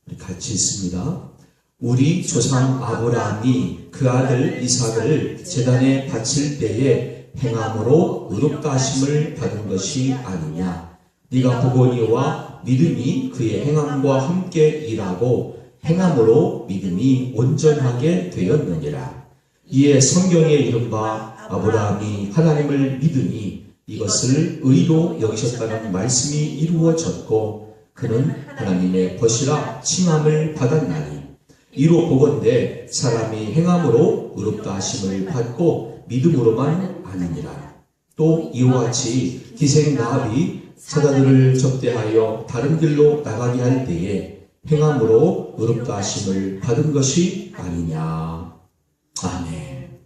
우리 같이 읽습니다. 우리 조상 아브라함이 그 아들 이삭을 제단에 바칠 때에 행함으로 의롭다 하심을 받은 것이 아니냐. 네가 보거니와 믿음이 그의 행함과 함께 일하고 행함으로 믿음이 온전하게 되었느니라. 이에 성경에 이른바 아브라함이 하나님을 믿으니 이것을 의로 여기셨다는 말씀이 이루어졌고 그는 하나님의 벗이라 칭함을 받았나니 이로 보건대 사람이 행함으로 의롭다 하심을 받고 믿음으로만 아니니라. 또 이와 같이 기생 라합이 사자들을 접대하여 다른 길로 나가게 할 때에 행함으로 의롭다 하심을 받은 것이 아니냐. 아멘.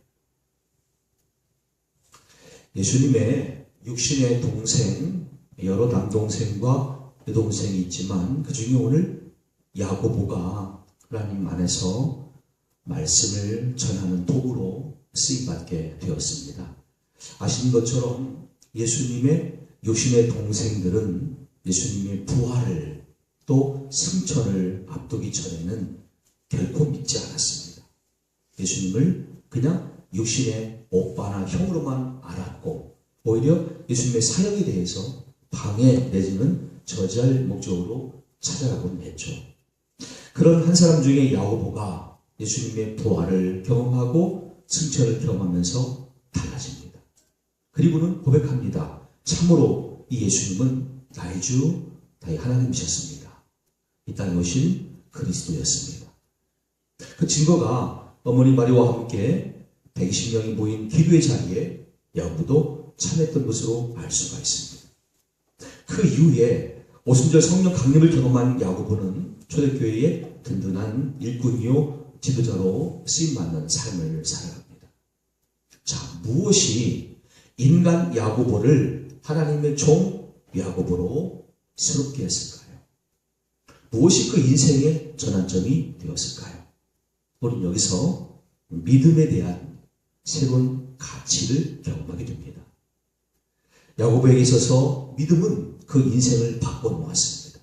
예수님의 육신의 동생, 여러 남동생과 여동생이 있지만 그 중에 오늘 야고보가 하나님 안에서 말씀을 전하는 도구로 쓰임받게 되었습니다. 아시는 것처럼 예수님의 육신의 동생들은 예수님의 부활을 또 승천을 앞두기 전에는 결코 믿지 않았습니다. 예수님을 그냥 육신의 오빠나 형으로만 알았고 오히려 예수님의 사역에 대해서 방해 내지는 저지할 목적으로 찾아가곤 했죠. 그런 한 사람 중에 야고보가 예수님의 부활을 경험하고 승천을 경험하면서 달라집니다. 그리고는 고백합니다. 참으로 이 예수님은 나의 주, 나의 하나님이셨습니다. 이 땅에 오신 그리스도였습니다. 그 증거가 어머니 마리아와 함께 120명이 모인 기도의 자리에 야고보도 참했던 것으로 알 수가 있습니다. 그 이후에 오순절 성령 강림을 경험한 야고보는 초대교회의 든든한 일꾼이요 지도자로 쓰임받는 삶을 살아갑니다. 자, 무엇이 인간 야고보를 하나님의 종 야고보로 새롭게 했을까요? 무엇이 그 인생의 전환점이 되었을까요? 우리는 여기서 믿음에 대한 새로운 가치를 경험하게 됩니다. 야고보에게 있어서 믿음은 그 인생을 바꿔놓았습니다.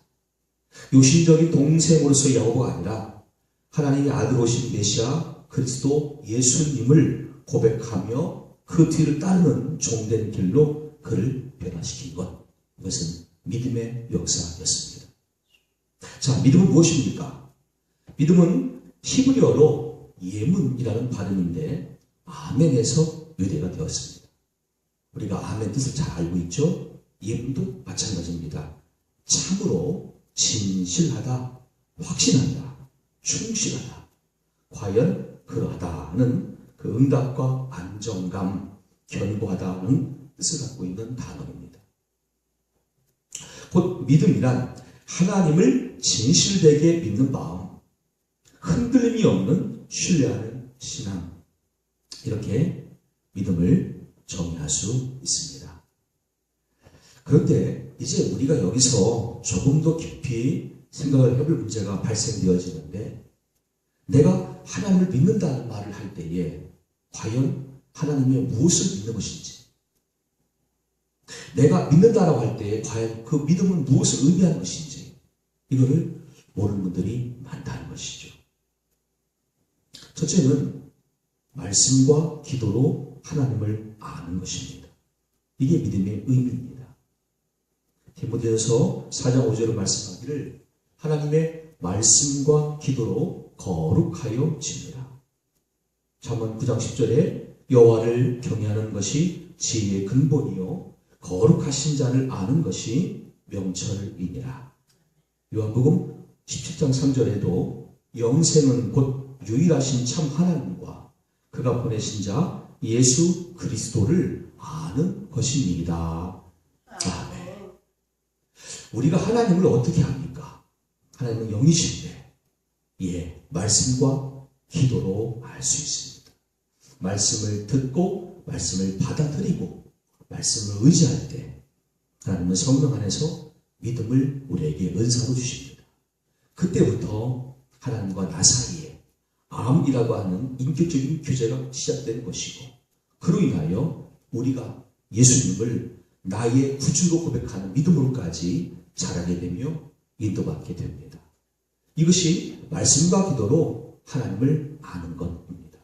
육신적인 동생으로서의 야고보가 아니라 하나님의 아들 오신 메시아 그리스도 예수님을 고백하며 그 뒤를 따르는 종된 길로 그를 변화시킨 것. 이것은 믿음의 역사였습니다. 자, 믿음은 무엇입니까? 믿음은 히브리어로 예문이라는 발음인데 아멘에서 유래가 되었습니다. 우리가 아멘 뜻을 잘 알고 있죠? 예문도 마찬가지입니다. 참으로 진실하다, 확신한다, 충실하다. 과연 그러하다는 그 응답과 안정감, 견고하다는 뜻을 갖고 있는 단어입니다. 곧 믿음이란 하나님을 진실되게 믿는 마음, 흔들림이 없는 신뢰하는 신앙, 이렇게 믿음을 정의할 수 있습니다. 그런데 이제 우리가 여기서 조금 더 깊이 생각을 해볼 문제가 발생되어지는데 내가 하나님을 믿는다는 말을 할 때에 과연 하나님의 무엇을 믿는 것인지 내가 믿는다라고 할 때에 과연 그 믿음은 무엇을 의미하는 것인지 이거를 모르는 분들이 많다는 것이죠. 첫째는 말씀과 기도로 하나님을 아는 것입니다. 이게 믿음의 의미입니다. 디모데후서 4장 5절을 말씀하기를 하나님의 말씀과 기도로 거룩하여 지니라. 잠언 9장 10절에 여호와를 경외하는 것이 지혜의 근본이요 거룩하신 자를 아는 것이 명철이니라. 요한복음 17장 3절에도 영생은 곧 유일하신 참 하나님과 그가 보내신 자 예수 그리스도를 아는 것입니다. 아멘. 우리가 하나님을 어떻게 합니까? 하나님은 영이신데 말씀과 기도로 알 수 있습니다. 말씀을 듣고 말씀을 받아들이고 말씀을 의지할 때 하나님은 성령 안에서 믿음을 우리에게 은사로 주십니다. 그때부터 하나님과 나 사이에 암이라고 하는 인격적인 교제가 시작된 것이고 그로 인하여 우리가 예수님을 나의 구주로 고백하는 믿음으로까지 자라게 되며 인도받게 됩니다. 이것이 말씀과 기도로 하나님을 아는 것입니다.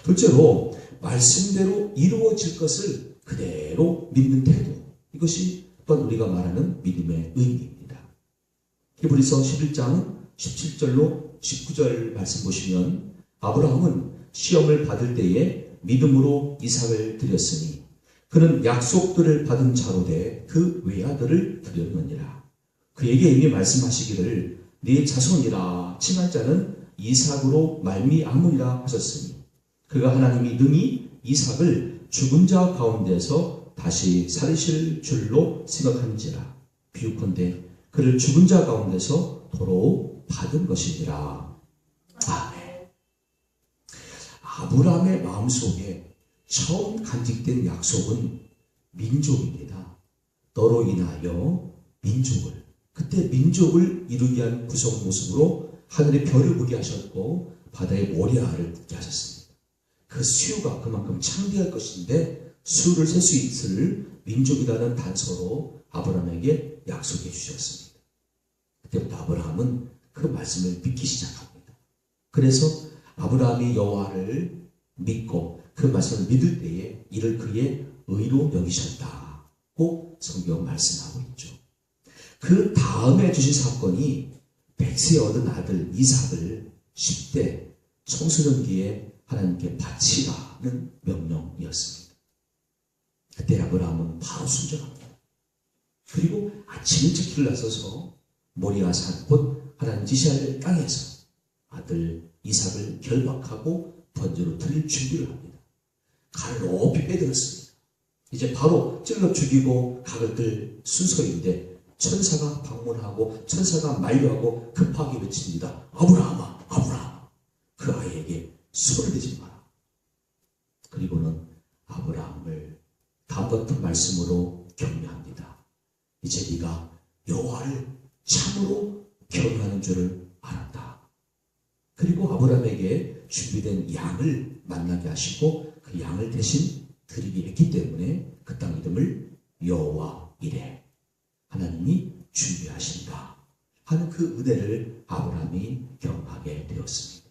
둘째로 말씀대로 이루어질 것을 그대로 믿는 태도. 이것이 또한 우리가 말하는 믿음의 의미입니다. 히브리서 11장 17절로 19절 말씀 보시면 아브라함은 시험을 받을 때에 믿음으로 이삭을 드렸으니 그는 약속들을 받은 자로 돼 그 외아들을 드렸느니라. 그에게 이미 말씀하시기를 네 자손이라 칭한 자는 이삭으로 말미암으리라 하셨으니 그가 하나님이 능히 이삭을 죽은 자 가운데서 다시 살리실 줄로 생각한지라. 비유컨대 그를 죽은 자 가운데서 도로 받은 것이니라. 아멘. 아브라함의 마음속에 처음 간직된 약속은 민족입니다. 너로 인하여 민족을, 그때 민족을 이루게 한 구성 모습으로 하늘의 별을 보게 하셨고 바다의 모래알을 붙게 하셨습니다. 그 수요가 그만큼 창대할 것인데 수를 셀 수 있을 민족이라는 단서로 아브라함에게 약속해 주셨습니다. 그때부터 아브라함은 그 말씀을 믿기 시작합니다. 그래서 아브라함이 여호와를 믿고 그 말씀을 믿을 때에 이를 그의 의로 여기셨다고 성경 말씀하고 있죠. 그 다음에 주신 사건이 100세 얻은 아들 이삭을 10대 청소년기에 하나님께 바치라는 명령이었습니다. 그때 아브라함은 바로 순종합니다. 그리고 아침 일찍 길을 나서서 모리아 산 곧 하나님 지시할 땅에서 아들 이삭을 결박하고 번제로 드릴 준비를 합니다. 칼을 높이 빼들었습니다. 이제 바로 찔러 죽이고 각을 들 순서인데 천사가 방문하고 천사가 만류하고 급하게 외칩니다. 아브라함아, 아브라함아, 그 아이에게 손을 대지 마라. 그리고는 아브라함을 다음 같은 말씀으로 격려합니다. 이제 네가 여호와를 참으로 경외하는 줄을 알았다. 그리고 아브라함에게 준비된 양을 만나게 하시고 그 양을 대신 드리게 했기 때문에 그 땅 이름을 여호와 이레, 하나님이 준비하신다 하는 그 은혜를 아브라함이 경험하게 되었습니다.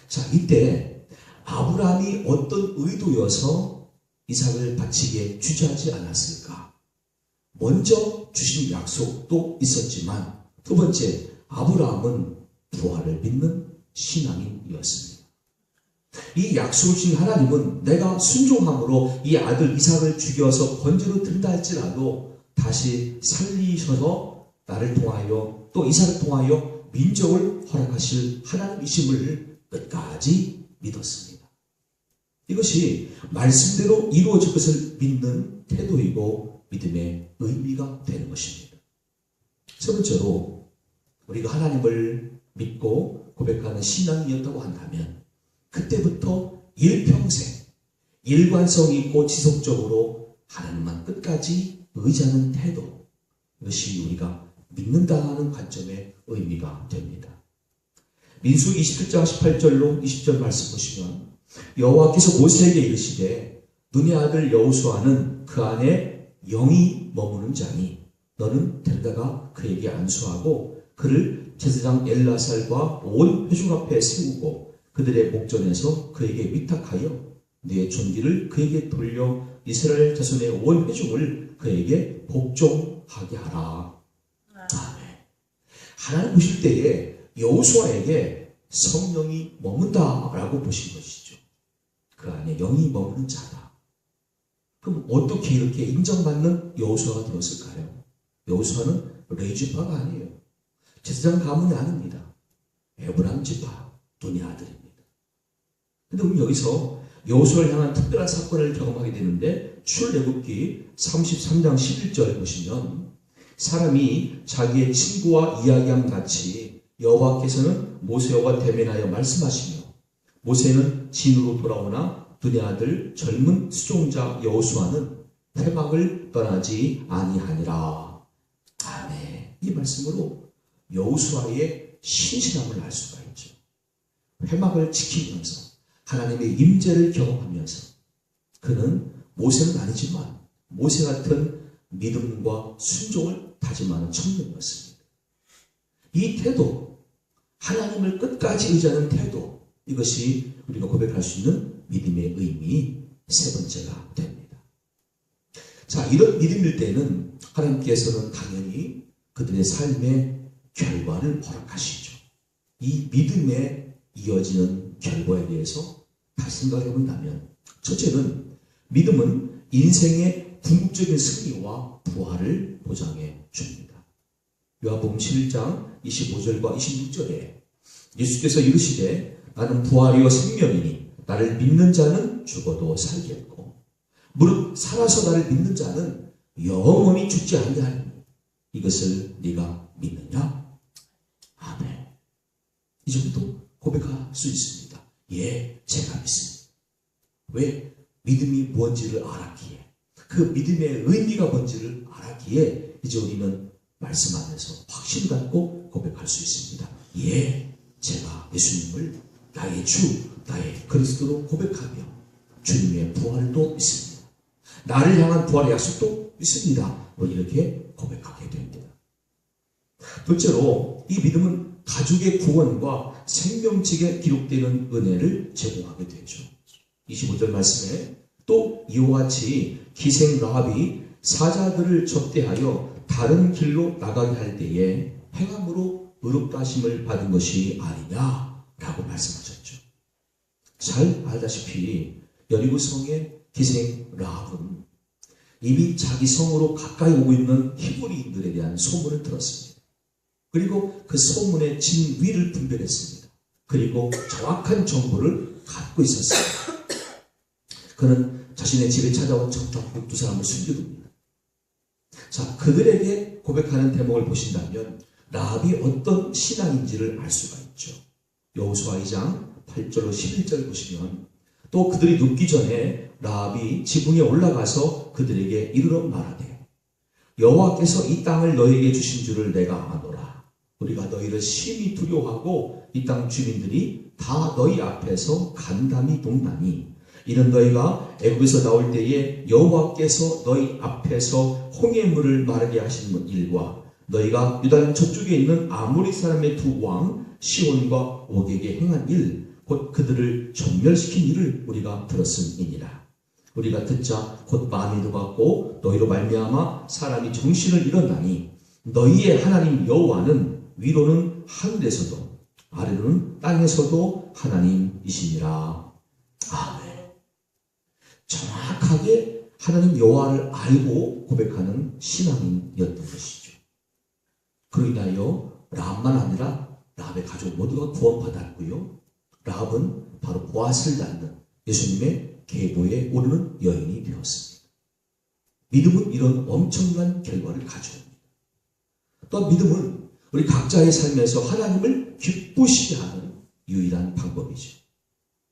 자, 이때 아브라함이 어떤 의도여서 이삭을 바치게 주저하지 않았을까? 먼저 주신 약속도 있었지만 두 번째, 아브라함은 부활을 믿는 신앙인이었습니다. 이 약속을 주신 하나님은 내가 순종함으로 이 아들 이삭을 죽여서 번제로 드린다 할지라도 다시 살리셔서 나를 통하여 또 이삭을 통하여 민족을 허락하실 하나님이심을 끝까지 믿었습니다. 이것이 말씀대로 이루어질 것을 믿는 태도이고 믿음의 의미가 되는 것입니다. 세 번째로 우리가 하나님을 믿고 고백하는 신앙이었다고 한다면 그때부터 일평생 일관성 있고 지속적으로 하나님만 끝까지 의지하는 태도, 이것이 우리가 믿는다는 관점의 의미가 됩니다. 민수기 27장 18절로 20절 말씀 보시면 여호와께서 모세에게 이르시되 눈의 아들 여호수아는 그 안에 영이 머무는 자니 너는 데려다가 그에게 안수하고 그를 제사장 엘라살과 온 회중 앞에 세우고 그들의 목전에서 그에게 위탁하여 네 존귀를 그에게 돌려 이스라엘 자손의 온 회중을 그에게 복종하게 하라. 아멘. 하나님 보실 때에 여호수아에게 성령이 머문다라고 보신 것이죠. 그 안에 영이 머무는 자다. 그럼 어떻게 이렇게 인정받는 여호수아가 되었을까요? 여호수아는 레위지파가 아니에요. 제사장 가문이 아닙니다. 에브라임 지파 눈의 아들입니다. 근데 우리 여기서 여호수아를 향한 특별한 사건을 경험하게 되는데 출애굽기 33장 11절에 보시면 사람이 자기의 친구와 이야기함 같이 여호와께서는 모세와 대면하여 말씀하시며 모세는 진으로 돌아오나 눈의 아들 젊은 수종자 여호수아는 회막을 떠나지 아니하니라. 아멘. 이 말씀으로 여호수아의 신실함을 알 수가 있죠. 회막을 지키면서 하나님의 임재를 경험하면서 그는 모세는 아니지만 모세 같은 믿음과 순종을 다짐하는 청년이었습니다. 이 태도, 하나님을 끝까지 의지하는 태도, 이것이 우리가 고백할 수 있는 믿음의 의미 세 번째가 됩니다. 자, 이런 믿음일 때는 하나님께서는 당연히 그들의 삶의 결과를 허락하시죠. 이 믿음에 이어지는 결과에 대해서 다시 생각해 본다면, 첫째는 믿음은 인생의 궁극적인 승리와 부활을 보장해 줍니다. 요한복음 11장 25절과 26절에 예수께서 이르시되 나는 부활이요 생명이니 나를 믿는 자는 죽어도 살겠고 무릇 살아서 나를 믿는 자는 영원히 죽지 아니하리니 이것을 네가 믿느냐? 아멘. 이 정도 고백할 수 있습니다. 예, 제가 믿습니다. 왜? 믿음이 뭔지를 알았기에, 그 믿음의 의미가 뭔지를 알았기에 이제 우리는 말씀 안에서 확신 갖고 고백할 수 있습니다. 예, 제가 예수님을 나의 주, 나의 그리스도로 고백하며 주님의 부활도 믿습니다. 나를 향한 부활의 약속도 믿습니다. 이렇게 고백하게 됩니다. 둘째로 이 믿음은 가족의 구원과 생명책에 기록되는 은혜를 제공하게 되죠. 25절 말씀에 또 이와 같이 기생 라합이 사자들을 접대하여 다른 길로 나가게 할 때에 행함으로 의롭다 하심을 받은 것이 아니냐라고 말씀하셨죠. 잘 알다시피 여리고 성의 기생 라합은 이미 자기 성으로 가까이 오고 있는 히브리인들에 대한 소문을 들었습니다. 그리고 그 소문의 진위를 분별했습니다. 그리고 정확한 정보를 갖고 있었습니다. 그는 자신의 집에 찾아온 청탁국 두 사람을 숨겨둡니다. 자, 그들에게 고백하는 대목을 보신다면 라합이 어떤 신앙인지를 알 수가 있죠. 여호수아 2장 8절로 11절 보시면 또 그들이 눕기 전에 라합이 지붕에 올라가서 그들에게 이르러 말하되 여호와께서 이 땅을 너희에게 주신 줄을 내가 아노라. 우리가 너희를 심히 두려워하고 이 땅 주민들이 다 너희 앞에서 간담이 동나니 이는 너희가 애굽에서 나올 때에 여호와께서 너희 앞에서 홍해물을 마르게 하신 일과 너희가 유다는 저쪽에 있는 아모리 사람의 두 왕 시온과 옥에게 행한 일 곧 그들을 전멸시킨 일을 우리가 들었음이니라. 우리가 듣자 곧 마음이 녹았고 너희로 말미암아 사람이 정신을 잃었나니 너희의 하나님 여호와는 위로는 하늘에서도 아래로는 땅에서도 하나님이시니라. 아멘. 정확하게 하나님 여호와를 알고 고백하는 신앙인이었던 것이죠. 그로 인하여 라합만 아니라 라합의 가족 모두가 구원받았고요. 라합은 바로 보아스를 닮는 예수님의 계보에 오르는 여인이 되었습니다. 믿음은 이런 엄청난 결과를 가져옵니다. 또 믿음은 우리 각자의 삶에서 하나님을 기쁘시게 하는 유일한 방법이죠.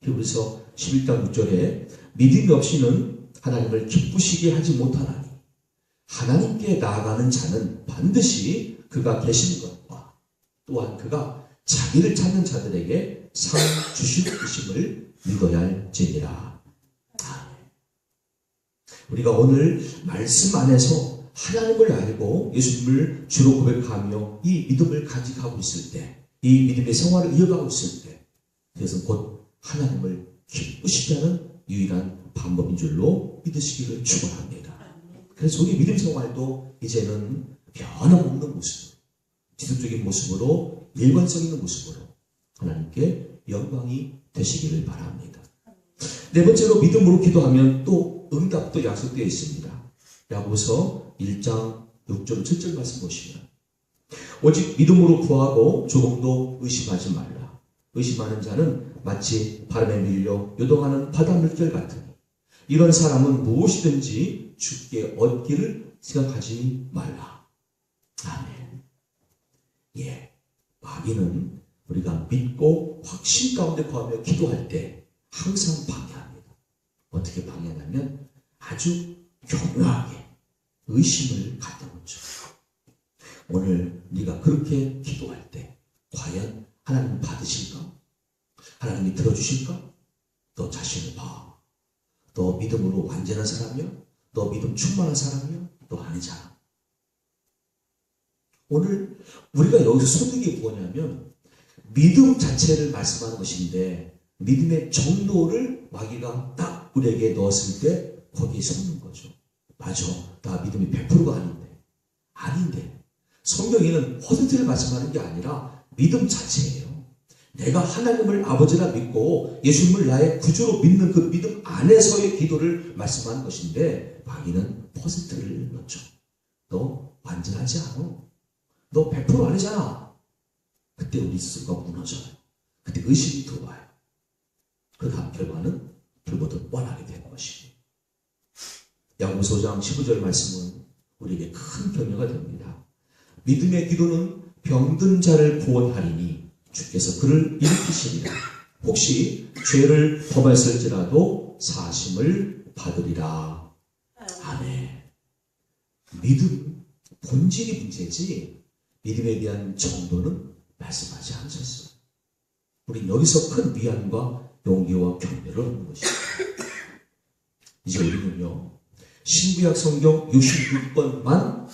히브리서 11장 6절에 믿음이 없이는 하나님을 기쁘시게 하지 못하나니 하나님께 나아가는 자는 반드시 그가 계신 것과 또한 그가 자기를 찾는 자들에게 상 주실 것임을 믿어야 할지니라. 우리가 오늘 말씀 안에서 하나님을 알고 예수님을 주로 고백하며 이 믿음을 간직하고 있을 때, 이 믿음의 생활을 이어가고 있을 때, 그것은 곧 하나님을 기쁘시게 하는 유일한 방법인 줄로 믿으시기를 축원합니다. 그래서 우리 믿음 생활도 이제는 변함없는 모습으로, 지속적인 모습으로, 일관성 있는 모습으로 하나님께 영광이 되시기를 바랍니다. 네 번째로 믿음으로 기도하면 또 응답도 약속되어 있습니다. 야고보서 1장 6절 7절 말씀 보시면 오직 믿음으로 구하고 조금도 의심하지 말라. 의심하는 자는 마치 바람에 밀려 요동하는 바다 물결 같으니 이런 사람은 무엇이든지 주께 얻기를 생각하지 말라. 아멘. 예, 마귀는 우리가 믿고 확신 가운데 구하며 기도할 때 항상 방해합니다. 어떻게 방해하냐면 아주 교묘하게 의심을 갖다 놓죠. 오늘 네가 그렇게 기도할 때 과연 하나님 받으실까? 하나님이 들어주실까? 너 자신을 봐. 너 믿음으로 완전한 사람이야? 너 믿음 충만한 사람이야? 너 아니잖아. 오늘 우리가 여기서 손든 게 뭐냐면 믿음 자체를 말씀하는 것인데 믿음의 정도를 마귀가 딱 우리에게 넣었을 때 거기에 섰는 거죠. 맞아. 나 믿음이 100%가 아닌데. 성경에는 퍼센트를 말씀하는 게 아니라 믿음 자체예요. 내가 하나님을 아버지라 믿고 예수님을 나의 구주로 믿는 그 믿음 안에서의 기도를 말씀하는 것인데 마귀는 퍼센트를 넣죠. 너 완전하지 않아. 너 100% 아니잖아. 그때 우리 스스로가 무너져요. 그때 의심이 들어와요. 그 다음 결과는 불보듯 뻔하게 되는 것이에요. 야고보서 5장 15절 말씀은 우리에게 큰 격려가 됩니다. 믿음의 기도는 병든 자를 구원하리니 주께서 그를 일으키시리라. 혹시 죄를 범했을지라도 사심을 받으리라. 아멘. 믿음 본질이 문제지 믿음에 대한 정도는 말씀하지 않으셨어요. 우린 여기서 큰 위안과 용기와 격려를 얻는 것입니다. 이제 우리는요, 신구약 성경 66번만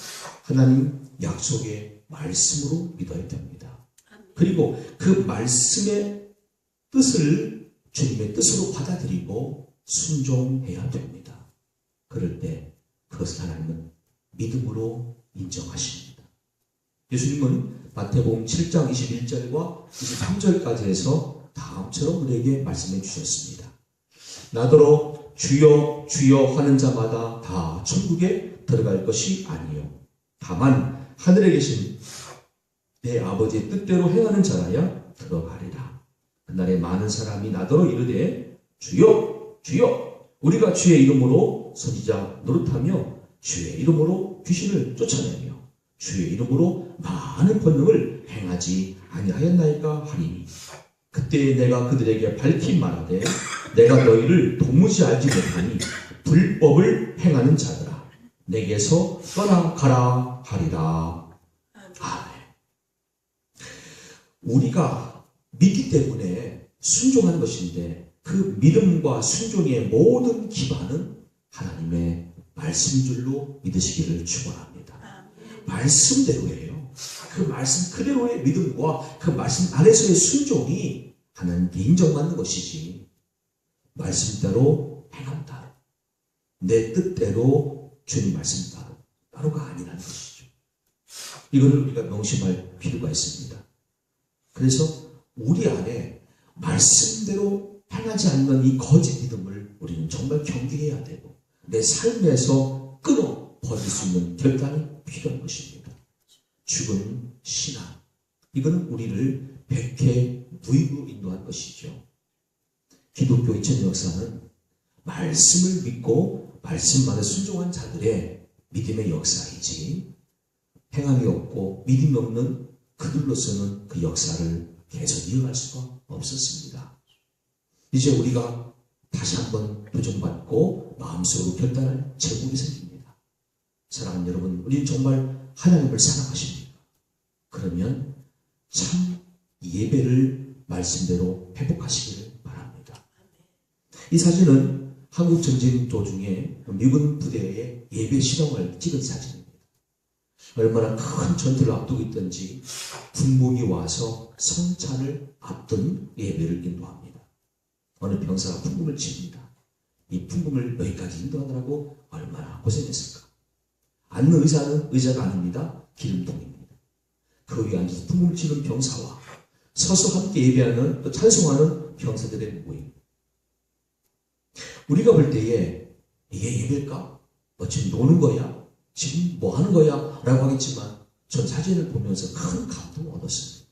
하나님 약속의 말씀으로 믿어야 됩니다. 그리고 그 말씀의 뜻을 주님의 뜻으로 받아들이고 순종해야 됩니다. 그럴 때 그것을 하나님은 믿음으로 인정하십니다. 예수님은 마태복음 7장 21절과 23절까지 해서 다음처럼 우리에게 말씀해 주셨습니다. 나더러 주여 주여 하는 자마다 다 천국에 들어갈 것이 아니요 다만 하늘에 계신 내 아버지의 뜻대로 행하는 자라야 들어가리라. 그날에 많은 사람이 나더러 이르되 주여 주여 우리가 주의 이름으로 선지자 노릇하며 주의 이름으로 귀신을 쫓아내며 주의 이름으로 많은 권능을 행하지 아니하였나이까 하리니 그때 내가 그들에게 밝히 말하되 내가 너희를 도무지 알지 못하니 불법을 행하는 자들아 내게서 떠나가라 하리라. 아멘. 우리가 믿기 때문에 순종하는 것인데 그 믿음과 순종의 모든 기반은 하나님의 말씀줄로 믿으시기를 축원합니다. 말씀대로예요. 그 말씀 그대로의 믿음과 그 말씀 안에서의 순종이 하나님께 인정받는 것이지 말씀대로 행한다. 내 뜻대로 주님 말씀대로 따로가 아니라는 것이죠. 이거는 우리가 명심할 필요가 있습니다. 그래서 우리 안에 말씀대로 행하지 않는 이 거짓 믿음을 우리는 정말 경계해야 되고 내 삶에서 끊어 버릴 수 있는 결단이 필요한 것입니다. 죽은 신앙. 이거는 우리를 백해 무익으로 인도한 것이죠. 기독교 2000년 역사는 말씀을 믿고 말씀만에 순종한 자들의 믿음의 역사이지 행함이 없고 믿음이 없는 그들로서는 그 역사를 계속 이어갈 수가 없었습니다. 이제 우리가 다시 한번 도전받고 마음속으로 결단할 제국이 생깁니다. 사랑하는 여러분, 우리는 정말 하나님을 사랑하십니까? 그러면 참 예배를 말씀대로 회복하시기를 바랍니다. 이 사진은 한국 전쟁 도중에 미군 부대의 예배 실황을 찍은 사진입니다. 얼마나 큰 전투를 앞두고 있던지 군목이 와서 성찬을 앞둔 예배를 인도합니다. 어느 병사가 풍금을 칩니다. 이 풍금을 여기까지 인도하느라고 얼마나 고생했을까. 앉는 의자는 의자가 아닙니다. 기름통입니다. 그 위에 앉아서 풍금을 치는 병사와 서서 함께 예배하는 또 찬송하는 병사들의 모임. 우리가 볼 때에 이게 예배일까? 뭐 지금 노는 거야? 지금 뭐 하는 거야? 라고 하겠지만 전 사진을 보면서 큰 감동을 얻었습니다.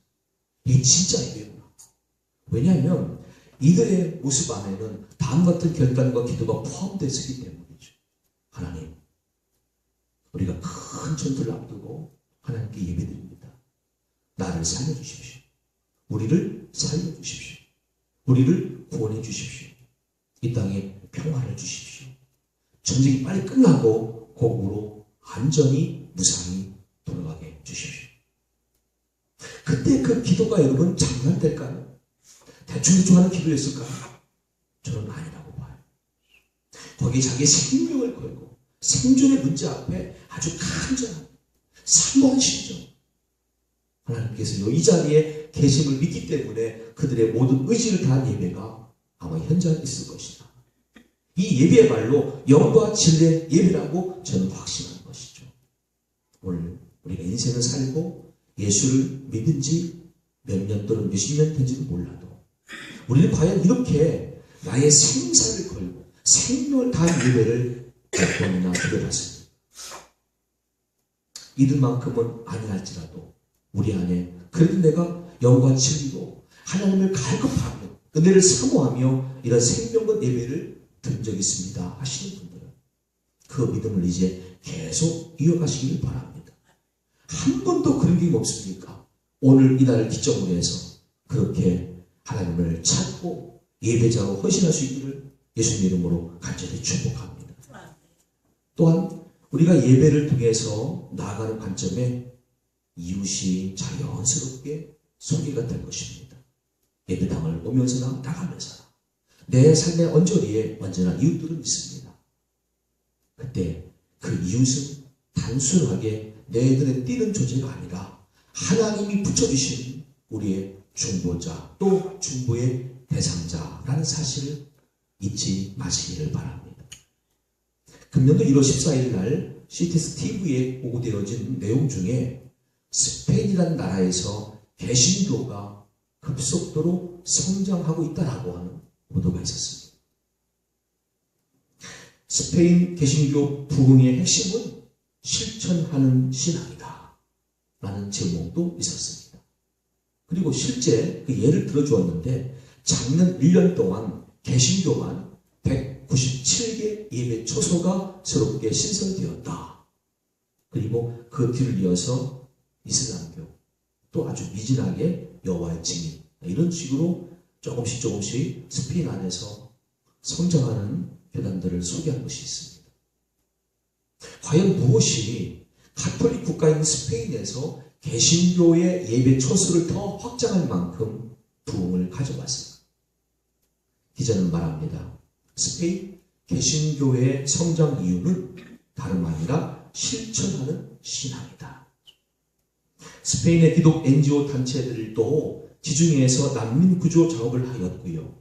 이게 진짜 예배구나. 왜냐하면 이들의 모습 안에는 다음 같은 결단과 기도가 포함되어 있기 때문이죠. 하나님, 우리가 큰 전투를 앞두고 하나님께 예배드립니다. 나를 살려주십시오. 우리를 살려주십시오. 우리를 구원해 주십시오. 이 땅에 평화를 주십시오. 전쟁이 빨리 끝나고 고국으로 안전히 무사히 돌아가게 주십시오. 그때 그 기도가 여러분 장난될까요? 대충 하는 기도였을까요? 저는 아니라고 봐요. 거기에 자기의 생명을 걸고 생존의 문제 앞에 아주 간절한 삼보한 심정, 하나님께서 이 자리에 계심을 믿기 때문에 그들의 모든 의지를 다한 예배가 아마 현장에 있을 것이다. 이 예배야말로 영과 진리의 예배라고 저는 확신하는 것이죠. 오늘 우리가 인생을 살고 예수를 믿은 지 몇 년 또는 몇십 년 된지는 몰라도 우리는 과연 이렇게 나의 생사를 걸고 생명을 다한 예배를 몇 번이나 드려봤습니다. 이들만큼은 아니할지라도 우리 안에 그래도 내가 영과 진리로 하나님을 갈급하며 은혜를 사모하며 이런 생명과 예배를 드린 적이 있습니다 하시는 분들은 그 믿음을 이제 계속 이어가시기를 바랍니다. 한 번도 그런 게 없습니까? 오늘 이날을 기점으로 해서 그렇게 하나님을 찾고 예배자로 헌신할 수 있기를 예수님 이름으로 간절히 축복합니다. 또한 우리가 예배를 통해서 나아가는 관점에 이웃이 자연스럽게 소개가 될 것입니다. 예배당을 오면서나 나가면서나 내 삶의 언저리에 언제나 이웃들은 있습니다. 그때 그 이웃은 단순하게 내 눈에 띄는 존재가 아니라 하나님이 붙여주신 우리의 중보자 또 중보의 대상자라는 사실을 잊지 마시기를 바랍니다. 금년도 1월 14일 날 CTS TV에 보고되어진 내용 중에 스페인이라는 나라에서 개신교가 급속도로 성장하고 있다라고 하는 보도가 있었습니다. 스페인 개신교 부흥의 핵심은 실천하는 신앙이다 라는 제목도 있었습니다. 그리고 실제 그 예를 들어주었는데 작년 1년 동안 개신교만 197개 예배 초소가 새롭게 신설되었다. 그리고 그 뒤를 이어서 이슬람교 또 아주 미진하게 여호와의 증인 이런 식으로 조금씩 스페인 안에서 성장하는 교단들을 소개한 것이 있습니다. 과연 무엇이 가톨릭 국가인 스페인에서 개신교의 예배 초소를 더 확장할 만큼 부흥을 가져왔습니다. 기자는 말합니다. 스페인 개신교의 성장 이유는 다름 아니라 실천하는 신앙이다. 스페인의 기독 NGO 단체들도 지중해에서 난민 구조 작업을 하였고요.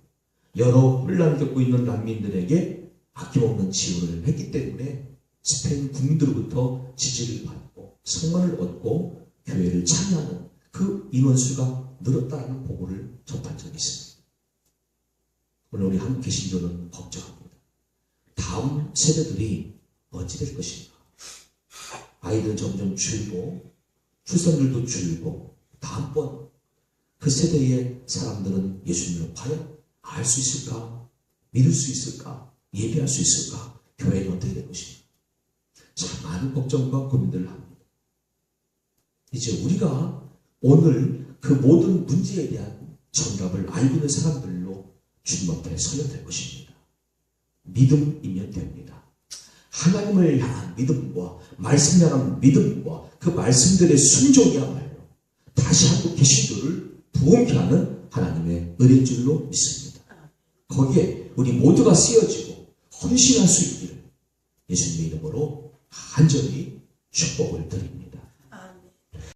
여러 혼란 겪고 있는 난민들에게 아낌없는 지원을 했기 때문에 스페인 국민들로부터 지지를 받고 성원을 얻고 교회를 참여하는 그 인원수가 늘었다는 보고를 접한 적이 있습니다. 오늘 우리 한국 개신교는 걱정합니다. 다음 세대들이 어찌 될 것인가? 아이들은 점점 줄고 출산율도 줄고 다음번 그 세대의 사람들은 예수님을 과연 알 수 있을까? 믿을 수 있을까? 예배할 수 있을까? 교회는 어떻게 될 것인가? 참 많은 걱정과 고민들을 합니다. 이제 우리가 오늘 그 모든 문제에 대한 정답을 알고 있는 사람들로 주님 앞에 서야 될 것입니다. 믿음이면 됩니다. 하나님을 향한 믿음과 말씀을 향한 믿음과 그 말씀들의 순종이야말로 다시 한국 개신교를 부흥케 하는 하나님의 은혜인 줄로 믿습니다. 거기에 우리 모두가 쓰여지고 헌신할 수 있기를 예수님의 이름으로 간절히 축복을 드립니다.